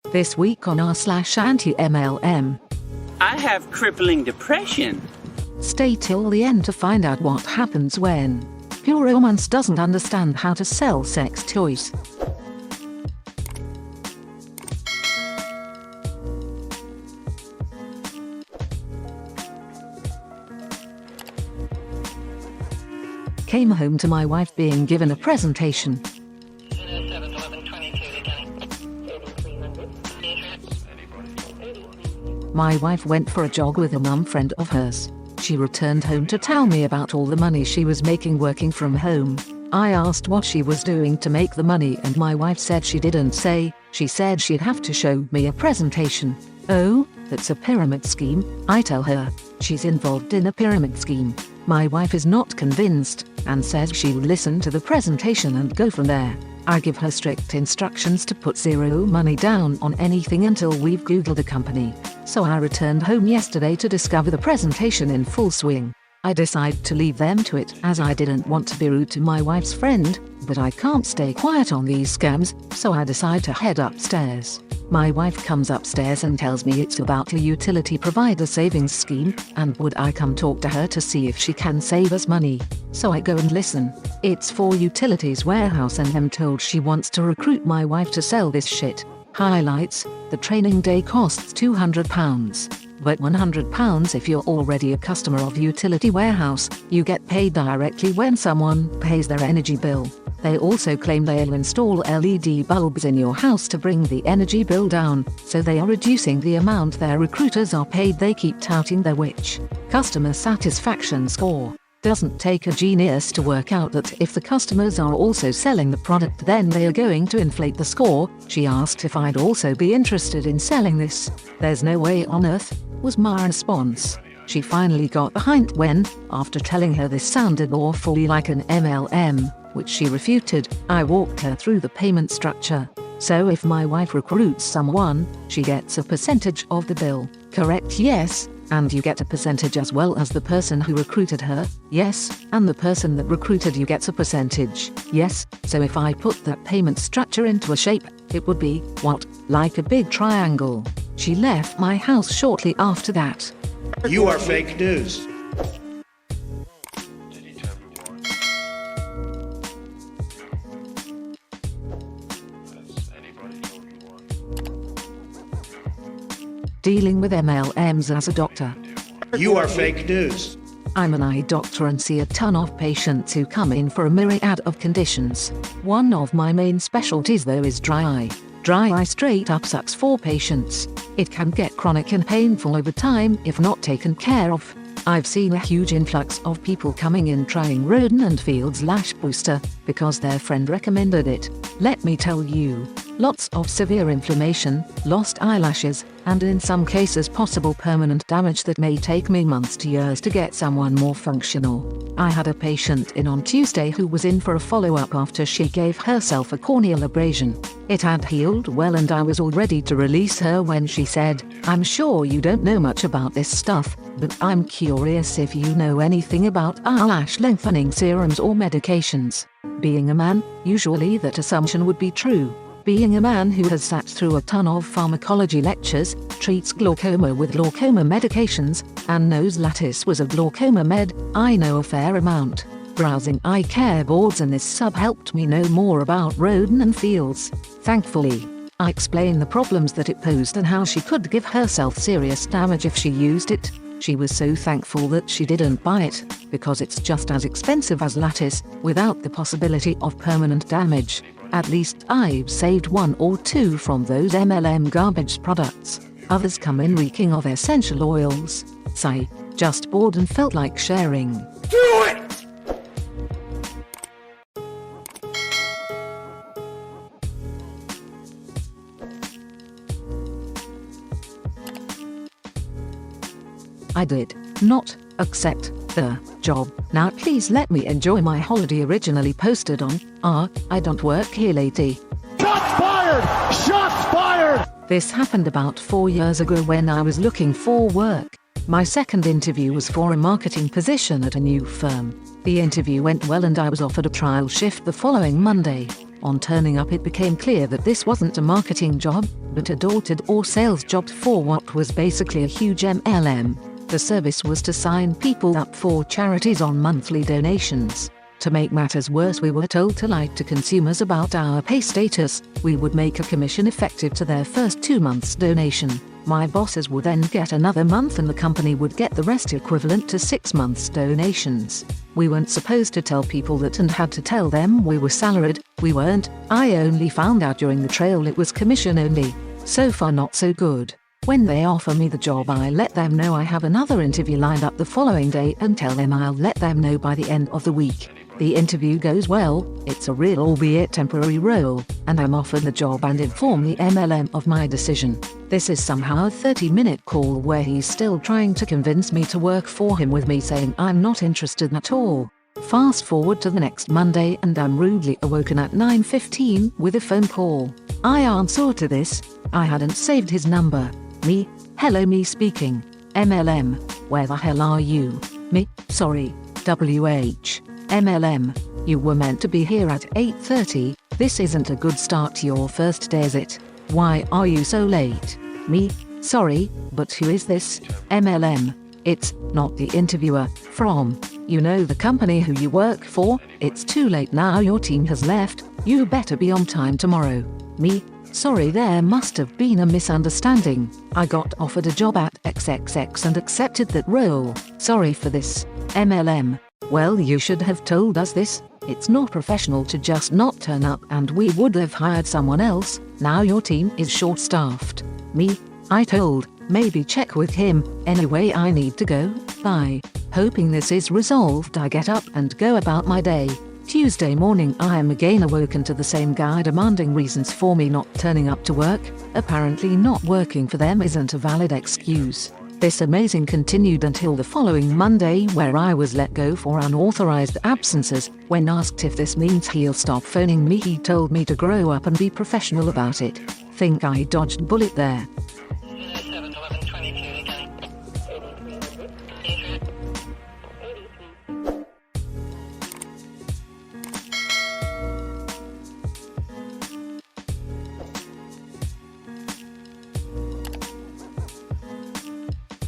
This week on r/antiMLM. I have crippling depression. Stay till the end to find out what happens when pure romance doesn't understand how to sell sex toys. Came home to my wife being given a presentation. My wife went for a jog with a mum friend of hers. She returned home to tell me about all the money she was making working from home. I asked what she was doing to make the money and my wife said she didn't say. She said she'd have to show me a presentation. Oh, that's a pyramid scheme, I tell her. She's involved in a pyramid scheme. My wife is not convinced and says she'll listen to the presentation and go from there. I give her strict instructions to put zero money down on anything until we've Googled the company. So I returned home yesterday to discover the presentation in full swing. I decide to leave them to it as I didn't want to be rude to my wife's friend, but I can't stay quiet on these scams, so I decide to head upstairs. My wife comes upstairs and tells me it's about a utility provider savings scheme, and would I come talk to her to see if she can save us money. So I go and listen. It's for utilities warehouse and I'm told she wants to recruit my wife to sell this shit. Highlights: the training day costs £200. But £100 if you're already a customer of Utility Warehouse. You get paid directly when someone pays their energy bill. They also claim they'll install LED bulbs in your house to bring the energy bill down, so they are reducing the amount their recruiters are paid. They keep touting their witch customer satisfaction score. Doesn't take a genius to work out that if the customers are also selling the product then they are going to inflate the score. She asked if I'd also be interested in selling this. There's no way on earth, was my response. She finally got the hint when, after telling her this sounded awfully like an MLM, which she refuted, I walked her through the payment structure. So if my wife recruits someone, she gets a percentage of the bill. Correct? Yes. And you get a percentage as well as the person who recruited her? Yes. And the person that recruited you gets a percentage? Yes. So if I put that payment structure into a shape, it would be, what, like a big triangle. She left my house shortly after that. You are fake news. Dealing with MLMs as a doctor. You are fake news. I'm an eye doctor and see a ton of patients who come in for a myriad of conditions. One of my main specialties though is dry eye. Dry eye straight up sucks for patients. It can get chronic and painful over time if not taken care of. I've seen a huge influx of people coming in trying Rodan and Field's Lash Booster because their friend recommended it. Let me tell you, lots of severe inflammation, lost eyelashes, and in some cases possible permanent damage that may take me months to years to get someone more functional. I had a patient in on Tuesday who was in for a follow-up after she gave herself a corneal abrasion. It had healed well and I was all ready to release her when she said, "I'm sure you don't know much about this stuff, but I'm curious if you know anything about eyelash lengthening serums or medications." Being a man, usually that assumption would be true. Being a man who has sat through a ton of pharmacology lectures, treats glaucoma with glaucoma medications, and knows lattice was a glaucoma med, I know a fair amount. Browsing eye care boards and this sub helped me know more about Rodan and Fields. Thankfully, I explained the problems that it posed and how she could give herself serious damage if she used it. She was so thankful that she didn't buy it, because it's just as expensive as lattice, without the possibility of permanent damage. At least I've saved one or two from those MLM garbage products. Others come in reeking of essential oils. Sigh, just bored and felt like sharing. Do it! I did not accept the job. Now please let me enjoy my holiday. Originally posted on I don't work here lately. Shots fired! Shots fired! This happened about 4 years ago when I was looking for work. My second interview was for a marketing position at a new firm. The interview went well and I was offered a trial shift the following Monday. On turning up, it became clear that this wasn't a marketing job, but a door-to-door sales job for what was basically a huge MLM. The service was to sign people up for charities on monthly donations. To make matters worse, we were told to lie to consumers about our pay status. We would make a commission effective to their first 2 months' donation. My bosses would then get another month and the company would get the rest, equivalent to 6 months' donations. We weren't supposed to tell people that and had to tell them we were salaried. We weren't. I only found out during the trail it was commission only. So far not so good. When they offer me the job, I let them know I have another interview lined up the following day and tell them I'll let them know by the end of the week. The interview goes well, it's a real albeit temporary role, and I'm offered the job and inform the MLM of my decision. This is somehow a 30-minute call where he's still trying to convince me to work for him, with me saying I'm not interested at all. Fast forward to the next Monday and I'm rudely awoken at 9:15 with a phone call. I answer to this. I hadn't saved his number. Me? Hello, me speaking. MLM. Where the hell are you? Me? Sorry. WH. MLM. You were meant to be here at 8:30. This isn't a good start to your first day, is it? Why are you so late? Me? Sorry, but who is this? MLM. It's not the interviewer. From. You know the company who you work for? It's too late now, your team has left. You better be on time tomorrow. Me? Sorry, there must have been a misunderstanding. I got offered a job at XXX and accepted that role. Sorry for this. MLM. Well, you should have told us this. It's not professional to just not turn up, and we would have hired someone else. Now your team is short-staffed. Me? I told, maybe check with him. Anyway, I need to go. Bye. Hoping this is resolved, I get up and go about my day. Tuesday morning, I am again awoken to the same guy demanding reasons for me not turning up to work. Apparently not working for them isn't a valid excuse. This amazing continued until the following Monday, where I was let go for unauthorized absences. When asked if this means he'll stop phoning me, he told me to grow up and be professional about it. Think I dodged bullet there.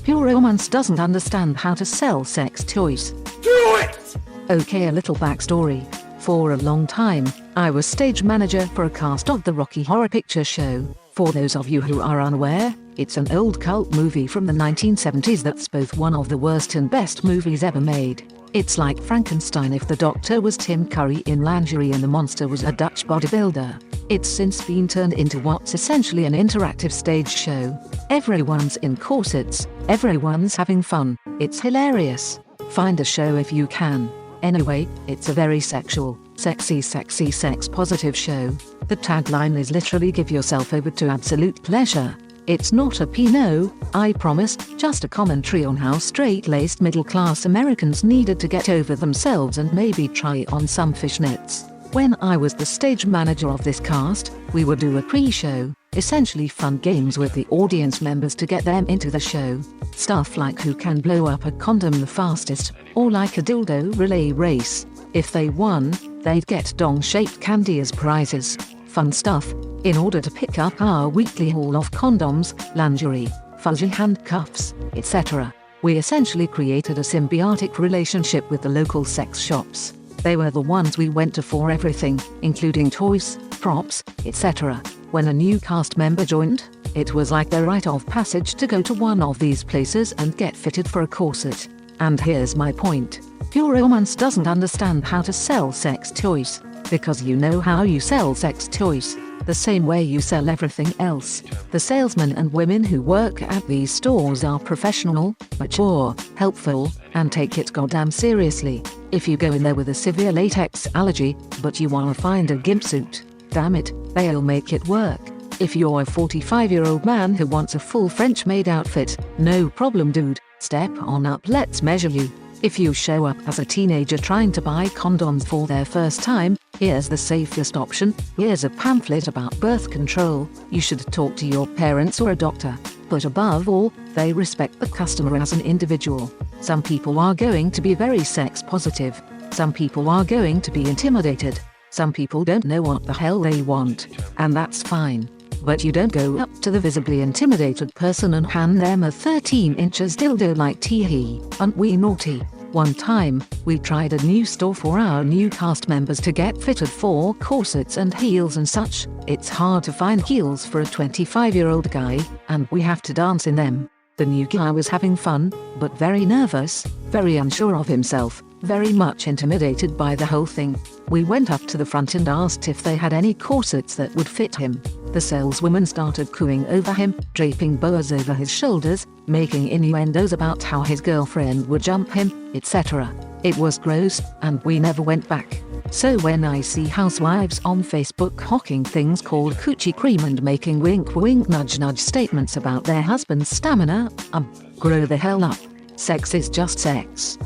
Pure romance doesn't understand how to sell sex toys. Do it! Okay, a little backstory. For a long time, I was stage manager for a cast of the Rocky Horror Picture Show. For those of you who are unaware, it's an old cult movie from the 1970s that's both one of the worst and best movies ever made. It's like Frankenstein if the doctor was Tim Curry in lingerie and the monster was a Dutch bodybuilder. It's since been turned into what's essentially an interactive stage show. Everyone's in corsets, everyone's having fun, it's hilarious. Find a show if you can. Anyway, it's a very sexual, sexy, sex-positive show. The tagline is literally give yourself over to absolute pleasure. It's not a P.No., I promise, just a commentary on how straight-laced middle-class Americans needed to get over themselves and maybe try on some fishnets. When I was the stage manager of this cast, we would do a pre-show, essentially fun games with the audience members to get them into the show. Stuff like who can blow up a condom the fastest, or like a dildo relay race. If they won, they'd get dong-shaped candy as prizes. Fun stuff. In order to pick up our weekly haul of condoms, lingerie, fuzzy handcuffs, etc., we essentially created a symbiotic relationship with the local sex shops. They were the ones we went to for everything, including toys, props, etc. When a new cast member joined, it was like their rite of passage to go to one of these places and get fitted for a corset. And here's my point. Pure romance doesn't understand how to sell sex toys. Because you know how you sell sex toys. The same way you sell everything else. The salesmen and women who work at these stores are professional, mature, helpful, and take it goddamn seriously. If you go in there with a severe latex allergy, but you wanna find a gimp suit, damn it, they'll make it work. If you're a 45-year-old man who wants a full French maid outfit, no problem dude, step on up, let's measure you. If you show up as a teenager trying to buy condoms for their first time, here's the safest option. Here's a pamphlet about birth control. You should talk to your parents or a doctor. But above all, they respect the customer as an individual. Some people are going to be very sex positive. Some people are going to be intimidated. Some people don't know what the hell they want, and that's fine. But you don't go up to the visibly intimidated person and hand them a 13 inches dildo like tee-hee. Aren't we naughty? One time, we tried a new store for our new cast members to get fitted for corsets and heels and such. It's hard to find heels for a 25-year-old guy, and we have to dance in them. The new guy was having fun, but very nervous, very unsure of himself, very much intimidated by the whole thing. We went up to the front and asked if they had any corsets that would fit him. The saleswoman started cooing over him, draping boas over his shoulders, making innuendos about how his girlfriend would jump him, etc. It was gross, and we never went back. So when I see housewives on Facebook hawking things called coochie cream and making wink wink nudge nudge statements about their husband's stamina, grow the hell up. Sex is just sex.